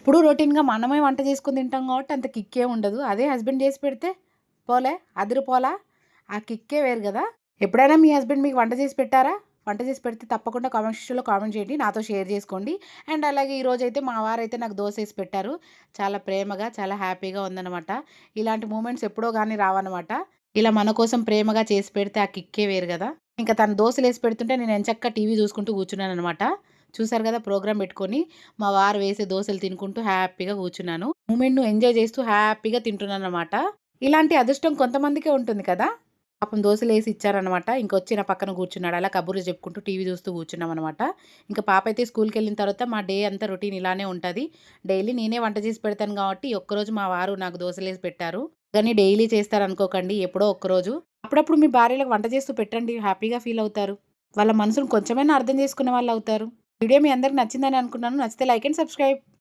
ఎప్పుడూ రొటీన్‌గా మనమే వంట చేసుకొని తింటాం కాబట్టి అంత కిక్కే ఉండదు. అదే హస్బెండ్ చేసి పెడితే పోలే అదిరిపోలా ఆ కిక్కే వేరు గదా! ఎప్పుడైనా మీ హస్బెండ్ మీకు వంట చేసి పెట్టారా? వంట చేసి పెడితే తప్పకుండా కామెంట్ సెక్షన్‌లో కామెంట్ చేయండి. నాతో షేర్ చేసుకోండి. అండ్ అలాగే ఈరోజైతే మా వారైతే నాకు దోసేసి పెట్టారు. చాలా ప్రేమగా, చాలా హ్యాపీగా ఉందనమాట. ఇలాంటి మూమెంట్స్ ఎప్పుడో గాని రావనమాట. ఇలా మన కోసం ప్రేమగా చేసి పెడితే ఆ కిక్కే వేరు గదా! ఇంక తను దోసలేసి పెడుతుంటే నేను ఎంచక్కా టీవీ చూసుకుంటూ కూర్చున్నాననమాట. చూసారు గదా! ప్రోగ్రామ్ పెట్టుకొని మా వారు వేసే దోసలు తినుకుంటూ హ్యాపీగా కూర్చున్నాను. మూమెంట్‌ను ఎంజాయ్ చేస్తూ హ్యాపీగా తింటున్నాననమాట. ఇలాంటి అదృష్టం కొంతమందికే ఉంటుంది కదా! పాపం దోసలేసి ఇచ్చారనమాట. ఇంకొచ్చి నా పక్కన కూర్చున్నాడు. అలా కబుర్లు చెప్పుకుంటూ టీవీ చూస్తూ కూర్చున్నామనమాట. ఇంక పాపైతే స్కూల్‌కెళ్ళిన తర్వాత మా డే అంతా రొటీన్ ఇలానే ఉంటది. డైలీ నేనే వంట చేసి పెడతాను కాబట్టి, ఈ ఒక్కరోజు మా వారు నాకు దోసలేసి పెట్టారు. కానీ డైలీ చేస్తారనుకోకండి. ఎప్పుడో ఒక్కరోజు. అప్పుడప్పుడు మీ భార్యలకు వంట చేస్తూ పెట్టండి. హ్యాపీగా ఫీల్ అవుతారు. వాళ్ళ మనసును కొంచెమైనా అర్థం చేసుకునే వాళ్ళవుతారు. వీడియో మీ అందరికి నచ్చిందని అనుకున్నాను. నచ్చితే లైక్ అండ్ సబ్స్క్రైబ్.